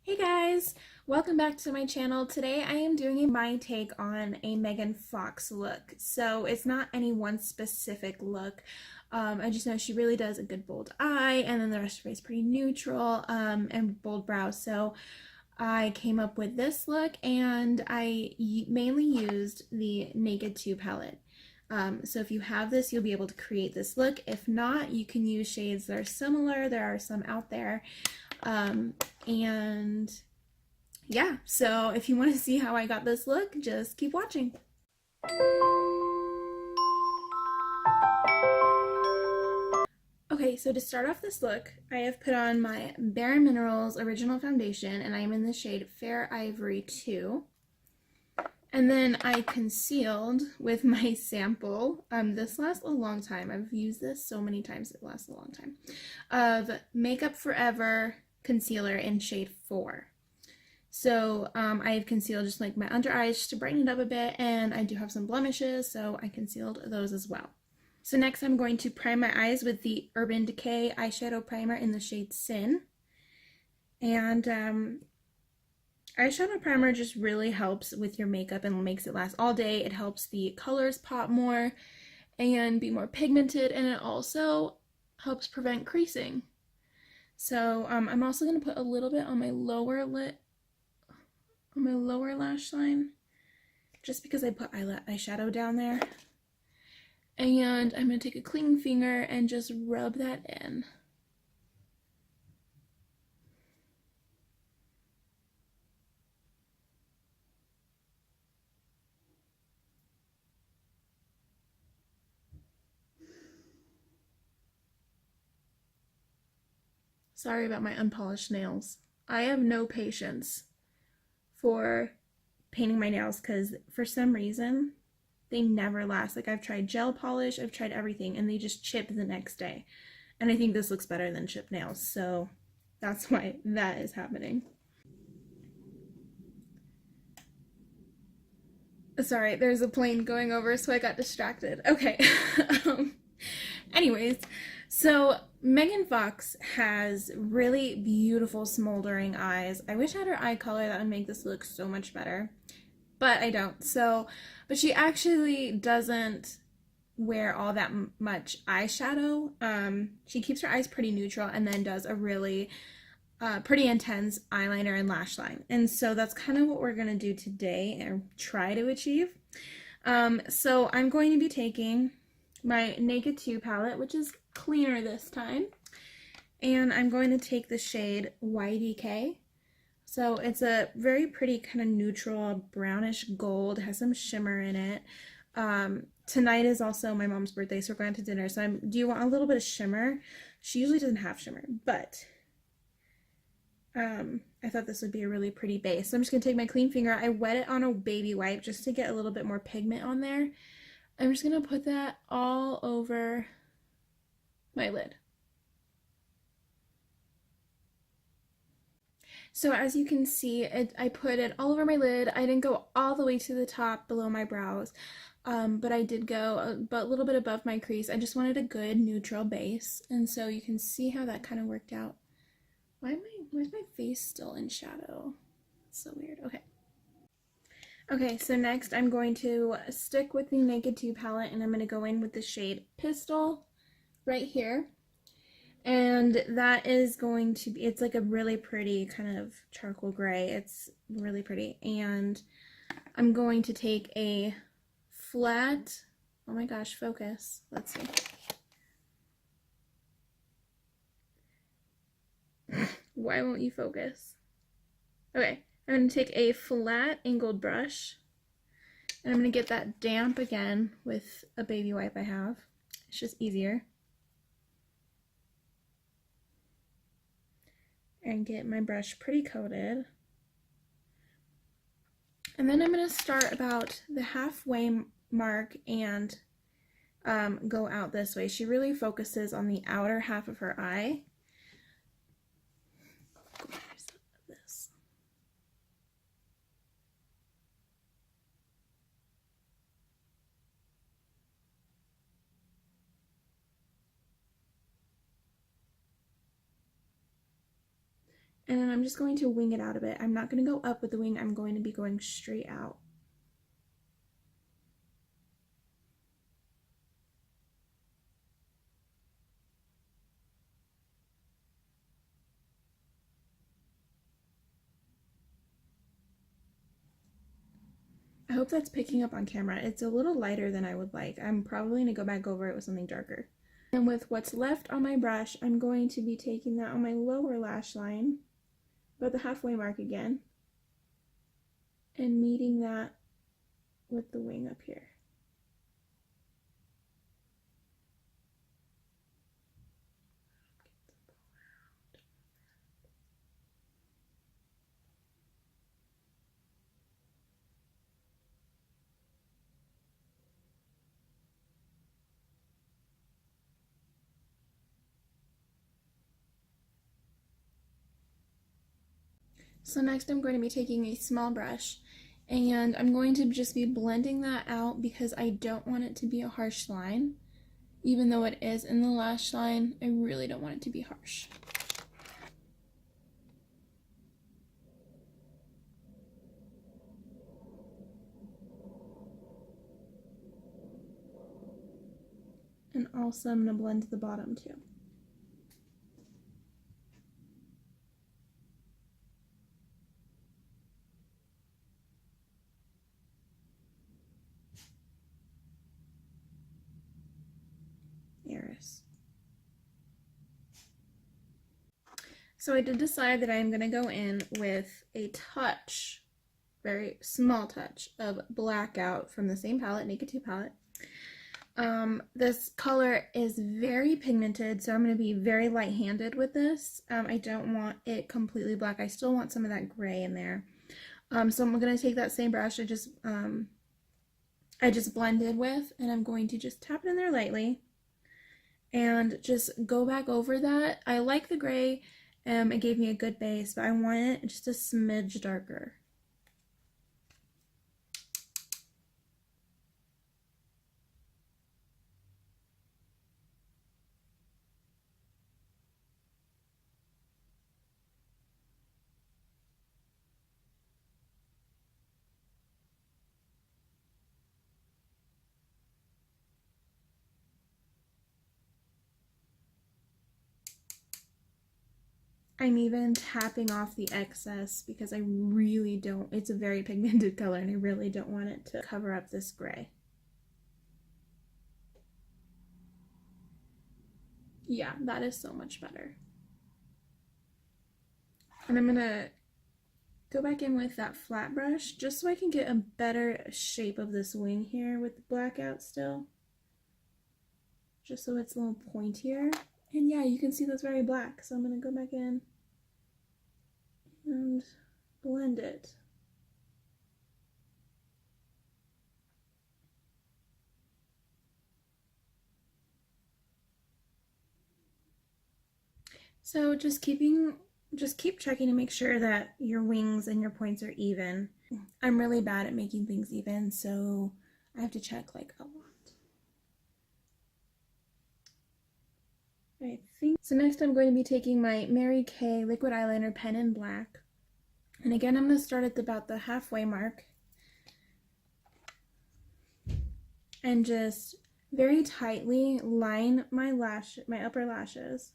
Hey guys, welcome back to my channel. Today I am doing my take on a Megan Fox look. So it's not any one specific look. I just know she really does a good bold eye, and then the rest of her face pretty neutral and bold brows. So I came up with this look, and I mainly used the Naked 2 palette. So if you have this, you'll be able to create this look. If not, you can use shades that are similar. There are some out there. And yeah, so if you want to see how I got this look, just keep watching. Okay, so to start off this look, I have put on my Bare Minerals Original Foundation, and I am in the shade Fair Ivory 2. And then I concealed with my sample, this lasts a long time, I've used this so many times, it lasts a long time, of Makeup Forever concealer in shade 4. So I have concealed just like my under eyes just to brighten it up a bit, and I do have some blemishes, so I concealed those as well. So next I'm going to prime my eyes with the Urban Decay eyeshadow primer in the shade Sin. And eyeshadow primer just really helps with your makeup and makes it last all day. It helps the colors pop more and be more pigmented, and it also helps prevent creasing. So I'm also going to put a little bit on my lower lash line, just because I put eyeshadow down there. And I'm going to take a clean finger and just rub that in. Sorry about my unpolished nails. I have no patience for painting my nails because for some reason they never last. Like, I've tried gel polish, I've tried everything, and they just chip the next day. And I think this looks better than chipped nails, so that's why that is happening. Sorry, there's a plane going over, so I got distracted. Okay. Anyways, so Megan Fox has really beautiful smoldering eyes. I wish I had her eye color. That would make this look so much better, but I don't. So, but she actually doesn't wear all that much eyeshadow. She keeps her eyes pretty neutral and then does a really pretty intense eyeliner and lash line. And so that's kind of what we're going to do today and try to achieve. So I'm going to be taking my Naked 2 palette, which is cleaner this time, and I'm going to take the shade YDK. So it's a very pretty kind of neutral brownish gold, has some shimmer in it. Tonight is also my mom's birthday, so we're going to dinner. So do you want a little bit of shimmer? She usually doesn't have shimmer, but I thought this would be a really pretty base. So I'm just going to take my clean finger. I wet it on a baby wipe just to get a little bit more pigment on there. I'm just going to put that all over my lid. So as you can see, I put it all over my lid. I didn't go all the way to the top below my brows, but I did go a little bit above my crease. I just wanted a good neutral base, and so you can see how that kind of worked out. Where's my face still in shadow? It's so weird. Okay. Okay, so next I'm going to stick with the Naked 2 palette, and I'm going to go in with the shade Pistol right here. And that is going to be, it's like a really pretty kind of charcoal gray. It's really pretty. And I'm going to take a flat, oh my gosh, focus. Let's see. Why won't you focus? Okay, I'm going to take a flat angled brush, and I'm going to get that damp again with a baby wipe I have. It's just easier. And get my brush pretty coated. And then I'm going to start about the halfway mark and go out this way. She really focuses on the outer half of her eye. This. And then I'm just going to wing it out a bit. I'm not going to go up with the wing. I'm going to be going straight out. I hope that's picking up on camera. It's a little lighter than I would like. I'm probably going to go back over it with something darker. And with what's left on my brush, I'm going to be taking that on my lower lash line, about the halfway mark again, and meeting that with the wing up here. So next I'm going to be taking a small brush and I'm going to just be blending that out because I don't want it to be a harsh line. Even though it is in the lash line, I really don't want it to be harsh. And also I'm going to blend the bottom too. Eris. So I did decide that I'm going to go in with a touch, very small touch of Blackout from the same palette, Naked 2 palette. This color is very pigmented, so I'm going to be very light-handed with this. I don't want it completely black. I still want some of that gray in there. So I'm going to take that same brush I just blended with, and I'm going to just tap it in there lightly and just go back over that. I like the gray. It gave me a good base, but I want it just a smidge darker. I'm even tapping off the excess because I really don't, it's a very pigmented color and I really don't want it to cover up this gray. Yeah, that is so much better. And I'm gonna go back in with that flat brush just so I can get a better shape of this wing here with the Blackout still. Just so it's a little pointier. And yeah, you can see that's very black, so I'm going to go back in and blend it. So just keep checking to make sure that your wings and your points are even. I'm really bad at making things even, so I have to check like a lot. I think so. Next I'm going to be taking my Mary Kay liquid eyeliner pen in black, and again I'm going to start at about the halfway mark and just very tightly line my upper lashes.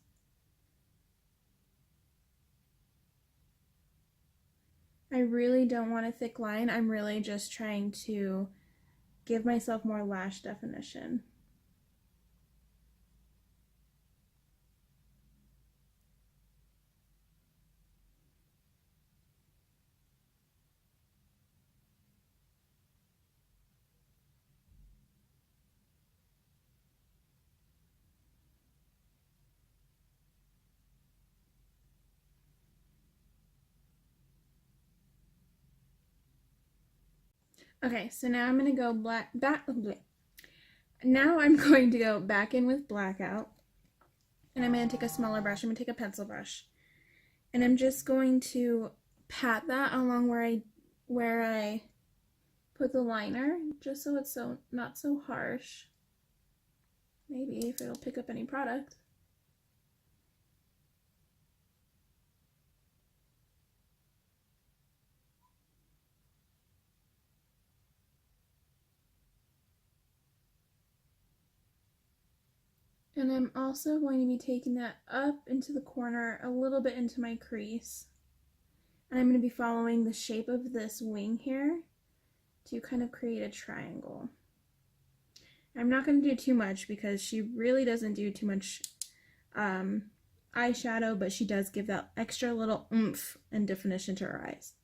I really don't want a thick line. I'm really just trying to give myself more lash definition. Okay, so now I'm going to go Now I'm going to go back in with Blackout, and I'm going to take a smaller brush. I'm going to take a pencil brush, and I'm just going to pat that along where I put the liner, just so it's not so harsh. Maybe if it'll pick up any product. And I'm also going to be taking that up into the corner, a little bit into my crease. And I'm going to be following the shape of this wing here to kind of create a triangle. I'm not going to do too much because she really doesn't do too much eyeshadow, but she does give that extra little oomph and definition to her eyes.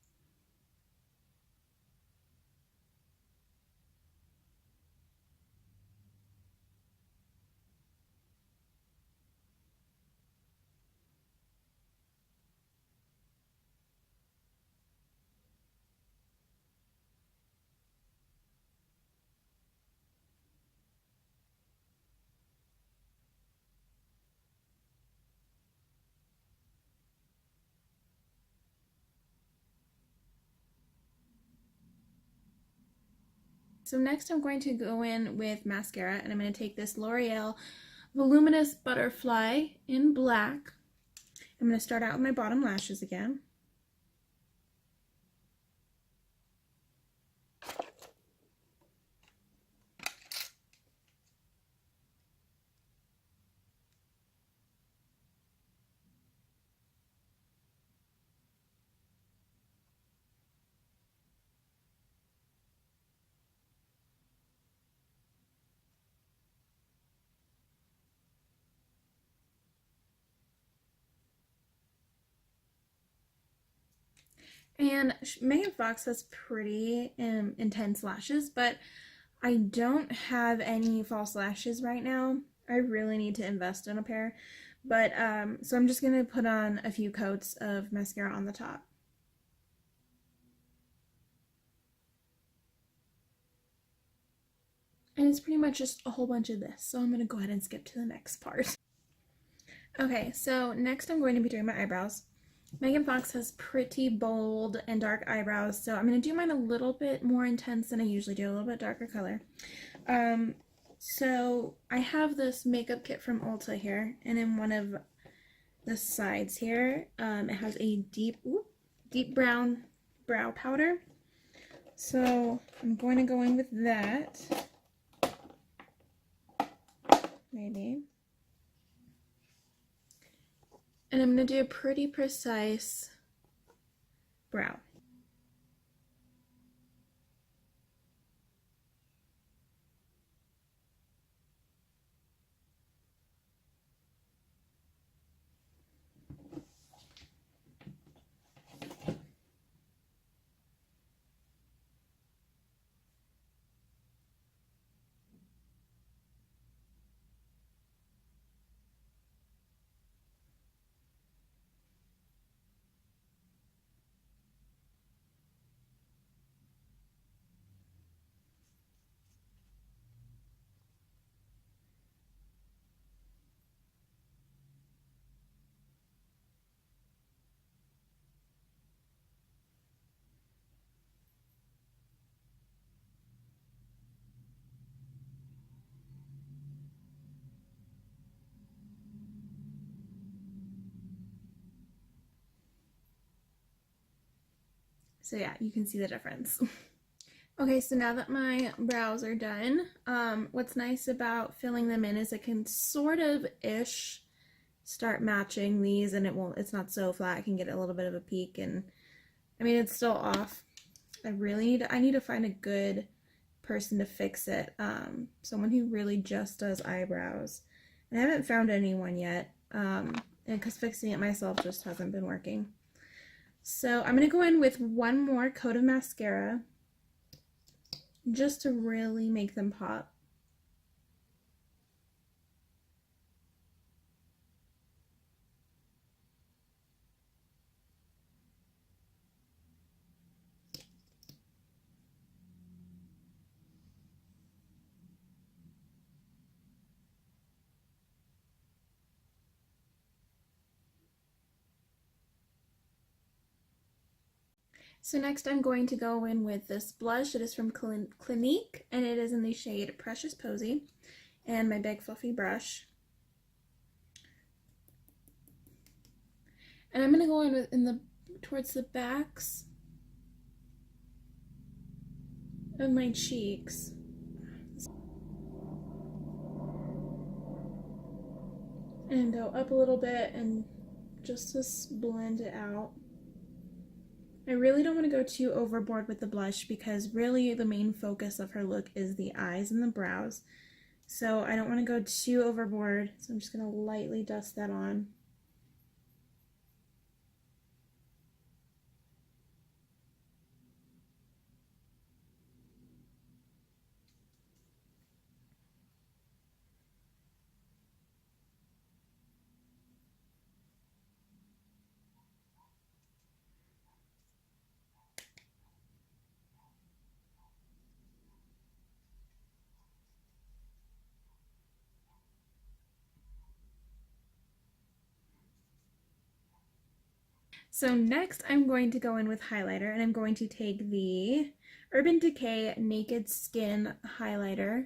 So next I'm going to go in with mascara, and I'm going to take this L'Oreal Voluminous Butterfly in black. I'm going to start out with my bottom lashes again. And Megan Fox has pretty intense lashes, but I don't have any false lashes right now. I really need to invest in a pair. But so I'm just going to put on a few coats of mascara on the top. And it's pretty much just a whole bunch of this. So I'm going to go ahead and skip to the next part. Okay, so next I'm going to be doing my eyebrows. Megan Fox has pretty bold and dark eyebrows, so I'm going to do mine a little bit more intense than I usually do, a little bit darker color. So I have this makeup kit from Ulta here, and in one of the sides here, it has a deep brown brow powder. So I'm going to go in with that. Maybe. And I'm going to do a pretty precise brow. So yeah, you can see the difference. Okay, so now that my brows are done, what's nice about filling them in is it can sort of ish start matching these, and it's not so flat. I can get a little bit of a peak, and I mean, it's still off. I need to find a good person to fix it. Someone who really just does eyebrows. And I haven't found anyone yet, and because fixing it myself just hasn't been working. So I'm going to go in with one more coat of mascara just to really make them pop. So next I'm going to go in with this blush. It is from Clinique, and it is in the shade Precious Posy, and my big fluffy brush. And I'm going to go in with towards the backs of my cheeks. and go up a little bit and just to blend it out. I really don't want to go too overboard with the blush because really the main focus of her look is the eyes and the brows. So I don't want to go too overboard, so I'm just going to lightly dust that on. So next I'm going to go in with highlighter, and I'm going to take the Urban Decay Naked Skin highlighter.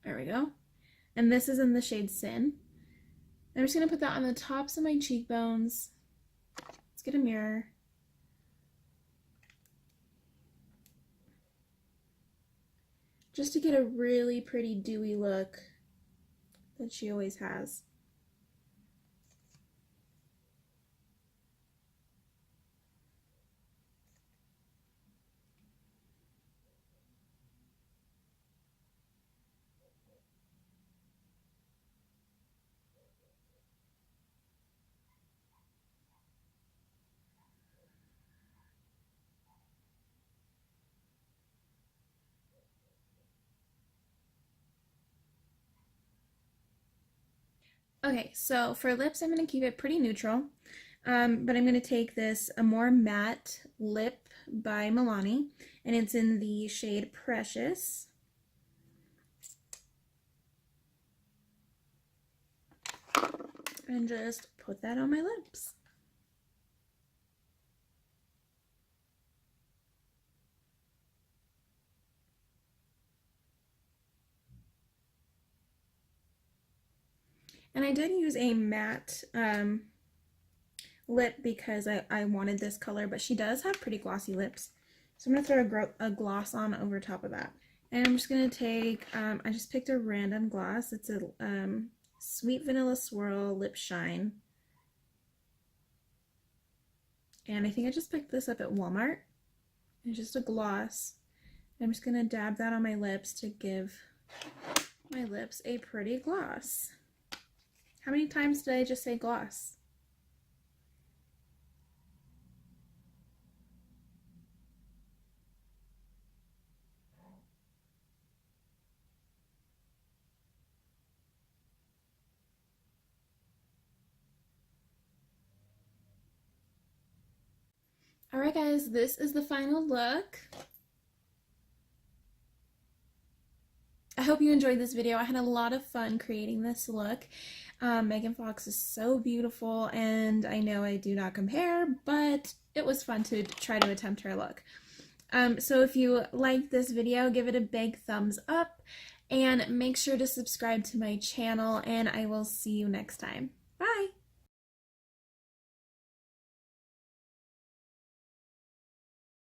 There we go. And this is in the shade Sin. I'm just going to put that on the tops of my cheekbones. Let's get a mirror. Just to get a really pretty dewy look that she always has. Okay, so for lips, I'm going to keep it pretty neutral, but I'm going to take this Amore Matte Lip by Milani, and it's in the shade Precious. And just put that on my lips. And I did use a matte lip because I wanted this color, but she does have pretty glossy lips. So I'm going to throw a gloss on over top of that. And I'm just going to take, I just picked a random gloss. It's a Sweet Vanilla Swirl Lip Shine. And I think I just picked this up at Walmart. It's just a gloss. I'm just going to dab that on my lips to give my lips a pretty gloss. How many times did I just say gloss? Alright guys, this is the final look. I hope you enjoyed this video. I had a lot of fun creating this look. Megan Fox is so beautiful, and I know I do not compare, but it was fun to try to attempt her look. So if you liked this video, give it a big thumbs up, and make sure to subscribe to my channel, and I will see you next time.